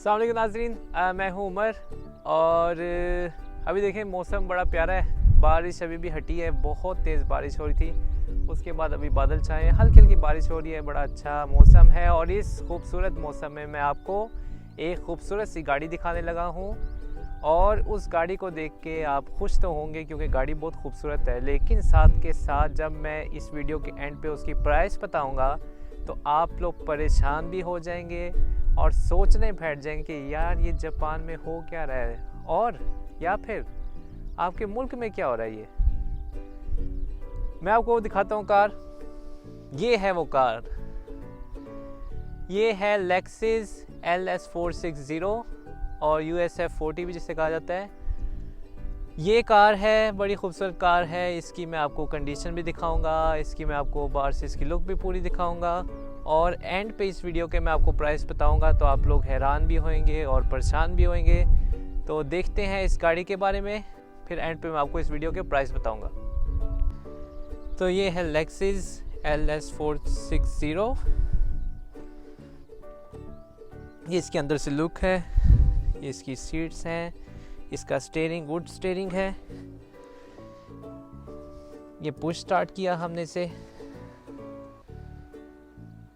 अस्सलाम वालेकुम नाज़रीन, मैं हूं उमर और अभी देखें मौसम बड़ा प्यारा है। बारिश अभी भी हटी है, बहुत तेज़ बारिश हो रही थी, उसके बाद अभी बादल छाए हैं, हल्की हल्की बारिश हो रही है। बड़ा अच्छा मौसम है और इस खूबसूरत मौसम में मैं आपको एक खूबसूरत सी गाड़ी दिखाने लगा हूं और उस गाड़ी को देख के आप खुश तो होंगे क्योंकि गाड़ी बहुत खूबसूरत है, लेकिन साथ के साथ जब मैं इस वीडियो के एंड पे उसकी प्राइस बताऊंगा तो आप लोग परेशान भी हो जाएंगे और सोचने बैठ जाएंगे कि यार ये जापान में हो क्या रहा है, और या फिर आपके मुल्क में क्या हो रहा है। ये मैं आपको दिखाता हूँ कार। ये है वो कार, ये है लेक्सिस LS460 और USF40 भी जिसे कहा जाता है। ये कार है, बड़ी खूबसूरत कार है। इसकी मैं आपको कंडीशन भी दिखाऊंगा, इसकी मैं आपको बाहर से इसकी लुक भी पूरी दिखाऊंगा और एंड पे इस वीडियो के मैं आपको प्राइस बताऊंगा तो आप लोग हैरान भी होंगे और परेशान भी होंगे। तो देखते हैं इस गाड़ी के बारे में, फिर एंड पे मैं आपको इस वीडियो के प्राइस बताऊंगा। तो ये है लेक्सिस LS460। ये इसके अंदर से लुक है, ये इसकी सीट्स हैं, इसका स्टीयरिंग वुड स्टीयरिंग है। ये पुश स्टार्ट किया हमने इसे।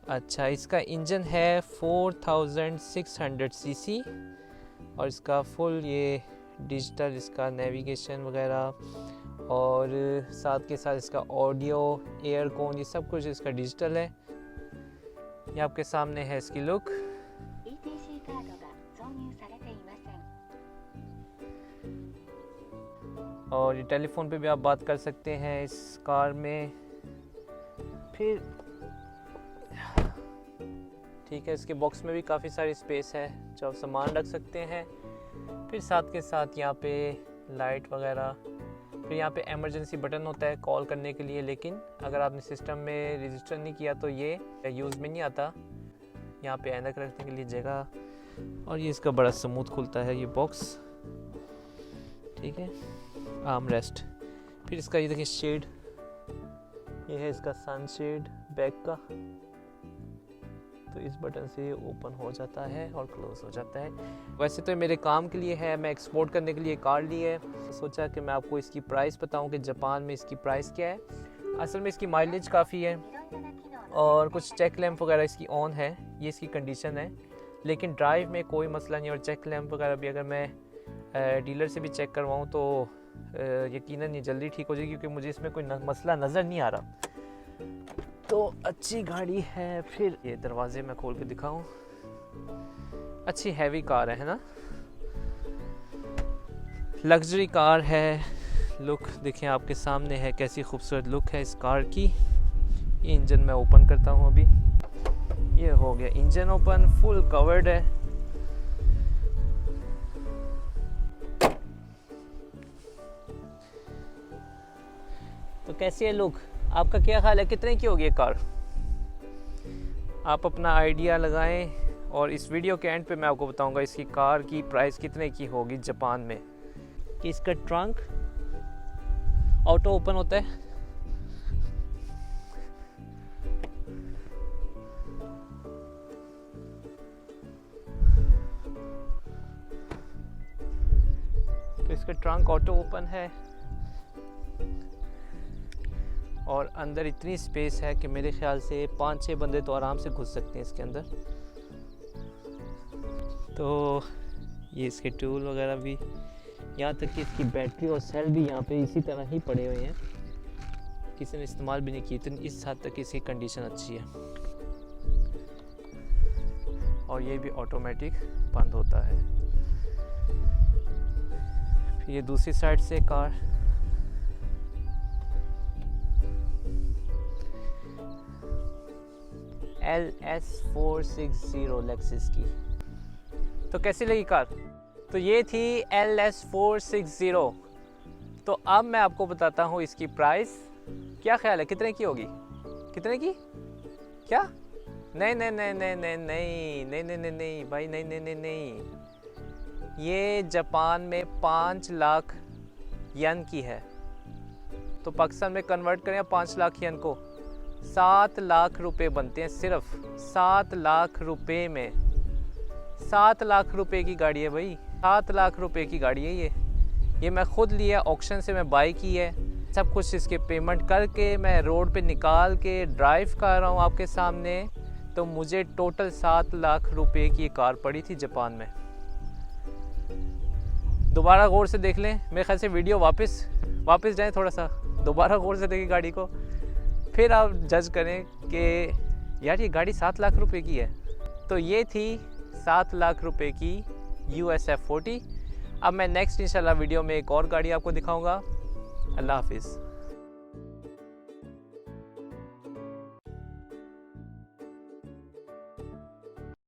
अच्छा, इसका इंजन है 4600 सीसी और इसका फुल ये डिजिटल इसका नेविगेशन वगैरह और साथ के साथ इसका ऑडियो, एयर कॉन, ये सब कुछ इसका डिजिटल है। ये आपके सामने है इसकी लुक। और ये टेलीफोन पे भी आप बात कर सकते हैं इस कार में। फिर ठीक है, इसके बॉक्स में भी काफ़ी सारी स्पेस है जो आप सामान रख सकते हैं। फिर साथ के साथ यहाँ पे लाइट वगैरह, फिर यहाँ पे इमरजेंसी बटन होता है कॉल करने के लिए, लेकिन अगर आपने सिस्टम में रजिस्टर नहीं किया तो ये यूज़ में नहीं आता। यहाँ पे ऐनक रखने के लिए जगह, और ये इसका बड़ा स्मूथ खुलता है ये बॉक्स। ठीक है, आर्म रेस्ट। फिर इसका ये देखिए शेड, ये है इसका सन शेड बैक का। तो इस बटन से ओपन हो जाता है और क्लोज हो जाता है। वैसे तो मेरे काम के लिए है, मैं एक्सपोर्ट करने के लिए कार ली है, तो सोचा कि मैं आपको इसकी प्राइस बताऊं कि जापान में इसकी प्राइस क्या है। असल में इसकी माइलेज काफ़ी है और कुछ चेक लैंप वगैरह इसकी ऑन है, ये इसकी कंडीशन है। लेकिन ड्राइव में कोई मसला नहीं, और चेक लैंप वगैरह भी अगर मैं डीलर से भी चेक करवाऊँ तो यकीनन ये जल्दी ठीक हो जाएगी, क्योंकि मुझे इसमें कोई मसला नज़र नहीं आ रहा। तो अच्छी गाड़ी है। फिर ये दरवाजे मैं खोल के दिखाऊं, अच्छी हैवी कार है ना, लग्जरी कार है। लुक देखें आपके सामने है, कैसी खूबसूरत लुक है इस कार की। ये इंजन मैं ओपन करता हूं अभी। ये हो गया इंजन ओपन, फुल कवर्ड है। तो कैसी है लुक, आपका क्या ख्याल है कितने की होगी ये कार? आप अपना आइडिया लगाएं और इस वीडियो के एंड पे मैं आपको बताऊंगा इसकी कार की प्राइस कितने की होगी जापान में। कि इसका ट्रंक ऑटो ओपन होता है, तो इसका ट्रंक ऑटो ओपन है और अंदर इतनी स्पेस है कि मेरे ख्याल से 5-6 बंदे तो आराम से घुस सकते हैं इसके अंदर। तो ये इसके टूल वगैरह भी, यहाँ तक कि इसकी बैटरी और सेल भी यहाँ पे इसी तरह ही पड़े हुए हैं, किसी ने इस्तेमाल भी नहीं की। तो इस हद तक इसकी कंडीशन अच्छी है। और ये भी ऑटोमेटिक बंद होता है। फिर ये दूसरी साइड से कार, LS460 लेक्सिस की। तो कैसी लगी कार? तो ये थी LS460। तो अब मैं आपको बताता हूँ इसकी प्राइस। क्या ख्याल है कितने की होगी? कितने की? क्या? नहीं नहीं नहीं नहीं नहीं नहीं नहीं नहीं नहीं नहीं भाई, नहीं नहीं नहीं नहीं, ये जापान में 5 लाख यन की है। तो पाकिस्तान में कन्वर्ट करें 5 लाख यन को, 7 लाख रुपए बनते हैं। सिर्फ 7 लाख रुपए में 7 लाख रुपए की गाड़ी है भाई, 7 लाख रुपए की गाड़ी है ये मैं ख़ुद लिया, ऑक्शन से मैं बाई की है, सब कुछ इसके पेमेंट करके मैं रोड पे निकाल के ड्राइव कर रहा हूँ आपके सामने। तो मुझे टोटल 7 लाख रुपए की कार पड़ी थी जापान में। दोबारा गौर से देख लें, मेरे ख्याल से वीडियो वापस जाएं, थोड़ा सा दोबारा गौर से देखें गाड़ी को, फिर आप जज करें कि यार ये गाड़ी 7 लाख रुपए की है। तो ये थी 7 लाख रुपए की US F40। अब मैं नेक्स्ट इंशाल्लाह वीडियो में एक और गाड़ी आपको दिखाऊंगा। अल्लाह हाफिज़।